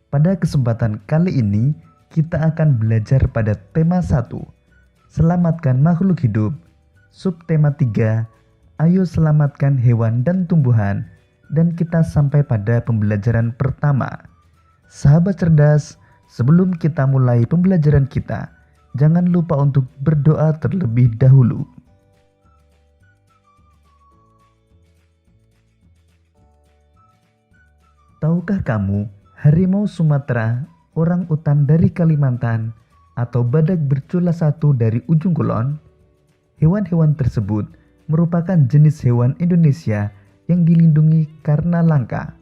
Pada kesempatan kali ini, kita akan belajar pada tema 1, selamatkan makhluk hidup. Subtema 3, ayo selamatkan hewan dan tumbuhan. Dan kita sampai pada pembelajaran pertama. Sahabat cerdas, sebelum kita mulai pembelajaran kita, jangan lupa untuk berdoa terlebih dahulu. Tahukah kamu, harimau Sumatera, orang utan dari Kalimantan, atau badak bercula satu dari ujung kulon? Hewan-hewan tersebut merupakan jenis hewan Indonesia yang dilindungi karena langka.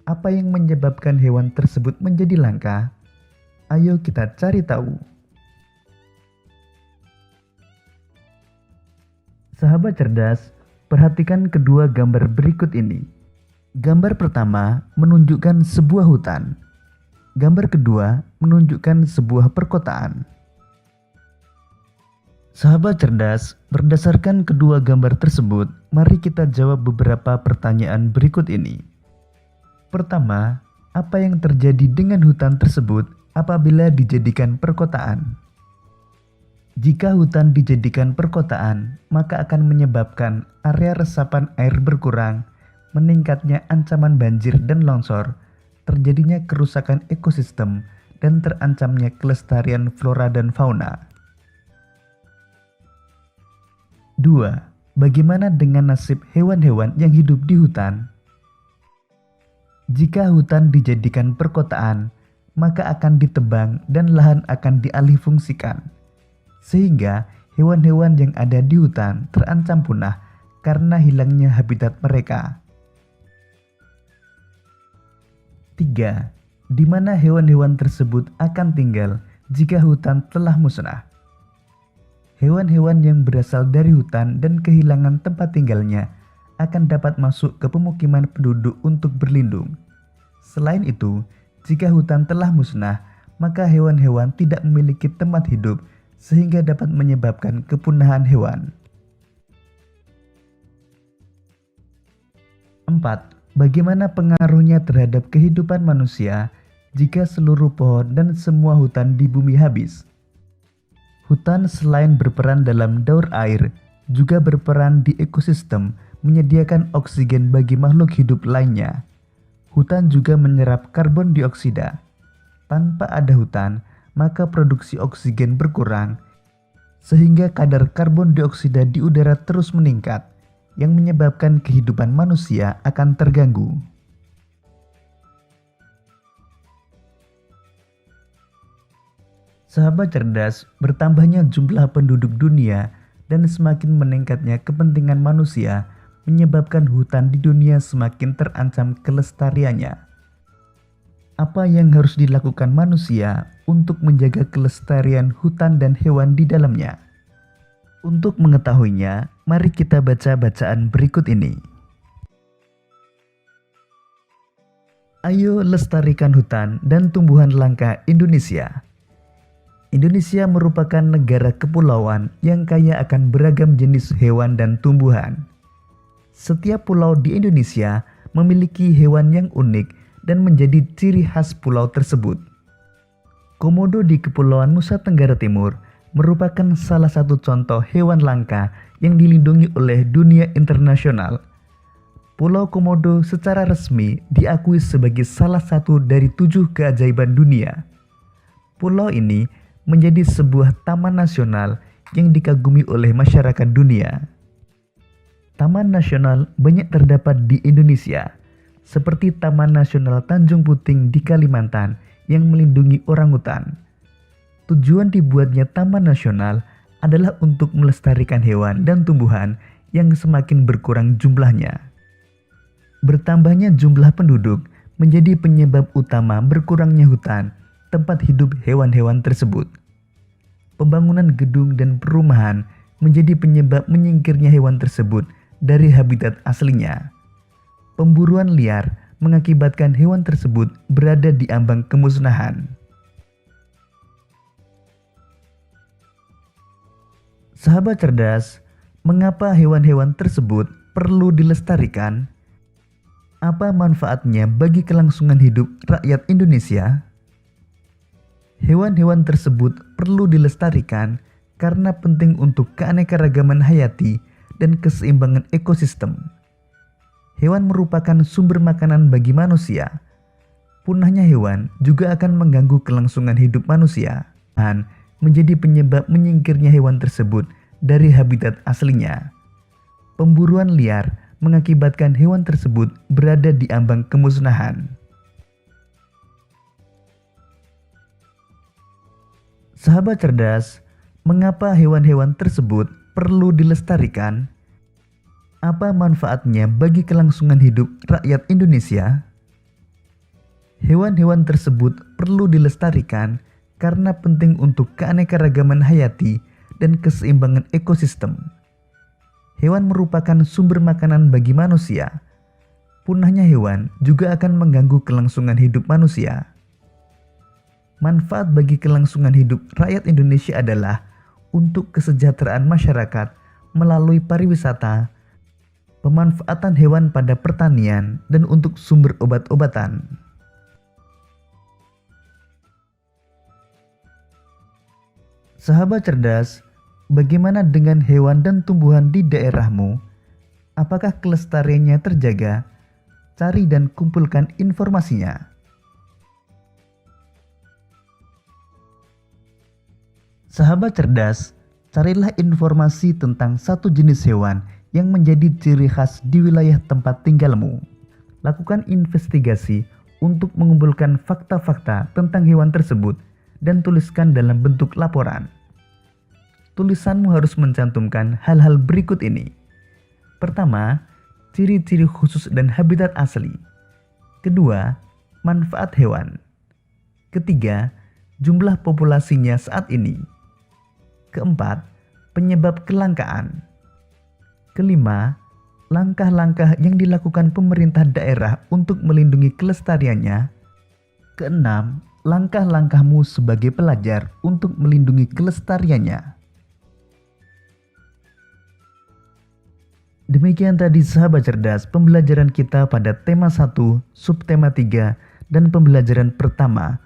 Apa yang menyebabkan hewan tersebut menjadi langka? Ayo kita cari tahu. Sahabat cerdas, perhatikan kedua gambar berikut ini. Gambar pertama menunjukkan sebuah hutan. Gambar kedua menunjukkan sebuah perkotaan. Sahabat cerdas, berdasarkan kedua gambar tersebut, mari kita jawab beberapa pertanyaan berikut ini. Pertama, apa yang terjadi dengan hutan tersebut apabila dijadikan perkotaan? Jika hutan dijadikan perkotaan, maka akan menyebabkan area resapan air berkurang, meningkatnya ancaman banjir dan longsor, terjadinya kerusakan ekosistem, dan terancamnya kelestarian flora dan fauna. 2. Bagaimana dengan nasib hewan-hewan yang hidup di hutan? Jika hutan dijadikan perkotaan, maka akan ditebang dan lahan akan dialihfungsikan, sehingga hewan-hewan yang ada di hutan terancam punah karena hilangnya habitat mereka. 3. Di mana hewan-hewan tersebut akan tinggal jika hutan telah musnah? Hewan-hewan yang berasal dari hutan dan kehilangan tempat tinggalnya akan dapat masuk ke pemukiman penduduk untuk berlindung. Selain itu, jika hutan telah musnah, maka hewan-hewan tidak memiliki tempat hidup sehingga dapat menyebabkan kepunahan hewan. 4. Bagaimana pengaruhnya terhadap kehidupan manusia jika seluruh pohon dan semua hutan di bumi habis? Hutan selain berperan dalam daur air, juga berperan di ekosistem, menyediakan oksigen bagi makhluk hidup lainnya. Hutan juga menyerap karbon dioksida. Tanpa ada hutan, maka produksi oksigen berkurang, sehingga kadar karbon dioksida di udara terus meningkat, yang menyebabkan kehidupan manusia akan terganggu. Sahabat cerdas, bertambahnya jumlah penduduk dunia dan semakin meningkatnya kepentingan manusia menyebabkan hutan di dunia semakin terancam kelestariannya. Apa yang harus dilakukan manusia untuk menjaga kelestarian hutan dan hewan di dalamnya? Untuk mengetahuinya, mari kita baca bacaan berikut ini. Ayo lestarikan hutan dan tumbuhan langka Indonesia. Indonesia merupakan negara kepulauan yang kaya akan beragam jenis hewan dan tumbuhan. Setiap pulau di Indonesia memiliki hewan yang unik dan menjadi ciri khas pulau tersebut. Komodo di Kepulauan Nusa Tenggara Timur merupakan salah satu contoh hewan langka yang dilindungi oleh dunia internasional. Pulau Komodo secara resmi diakui sebagai salah satu dari 7 keajaiban dunia. Pulau ini menjadi sebuah taman nasional yang dikagumi oleh masyarakat dunia. Taman nasional banyak terdapat di Indonesia, seperti Taman Nasional Tanjung Puting di Kalimantan yang melindungi orangutan. Tujuan dibuatnya taman nasional adalah untuk melestarikan hewan dan tumbuhan yang semakin berkurang jumlahnya. Bertambahnya jumlah penduduk menjadi penyebab utama berkurangnya hutan, tempat hidup hewan-hewan tersebut. Pembangunan gedung dan perumahan menjadi penyebab menyingkirnya hewan tersebut dari habitat aslinya. Pemburuan liar mengakibatkan hewan tersebut berada di ambang kemusnahan. Sahabat cerdas, mengapa hewan-hewan tersebut perlu dilestarikan? Apa manfaatnya bagi kelangsungan hidup rakyat Indonesia? Hewan-hewan tersebut perlu dilestarikan karena penting untuk keanekaragaman hayati dan keseimbangan ekosistem. Hewan merupakan sumber makanan bagi manusia. Punahnya hewan juga akan mengganggu kelangsungan hidup manusia dan menjadi penyebab menyingkirnya hewan tersebut dari habitat aslinya. Pemburuan liar mengakibatkan hewan tersebut berada di ambang kemusnahan. Sahabat cerdas, mengapa hewan-hewan tersebut perlu dilestarikan? Apa manfaatnya bagi kelangsungan hidup rakyat Indonesia? Hewan-hewan tersebut perlu dilestarikan karena penting untuk keanekaragaman hayati dan keseimbangan ekosistem. Hewan merupakan sumber makanan bagi manusia. Punahnya hewan juga akan mengganggu kelangsungan hidup manusia. Manfaat bagi kelangsungan hidup rakyat Indonesia adalah untuk kesejahteraan masyarakat melalui pariwisata, pemanfaatan hewan pada pertanian, dan untuk sumber obat-obatan. Sahabat cerdas, bagaimana dengan hewan dan tumbuhan di daerahmu? Apakah kelestariannya terjaga? Cari dan kumpulkan informasinya. Sahabat cerdas, carilah informasi tentang satu jenis hewan yang menjadi ciri khas di wilayah tempat tinggalmu. Lakukan investigasi untuk mengumpulkan fakta-fakta tentang hewan tersebut dan tuliskan dalam bentuk laporan. Tulisanmu harus mencantumkan hal-hal berikut ini. Pertama, ciri-ciri khusus dan habitat asli. Kedua, manfaat hewan. Ketiga, jumlah populasinya saat ini. Keempat, penyebab kelangkaan. Kelima, langkah-langkah yang dilakukan pemerintah daerah untuk melindungi kelestariannya. Keenam, langkah-langkahmu sebagai pelajar untuk melindungi kelestariannya. Demikian tadi sahabat cerdas pembelajaran kita pada tema 1, subtema 3, dan pembelajaran pertama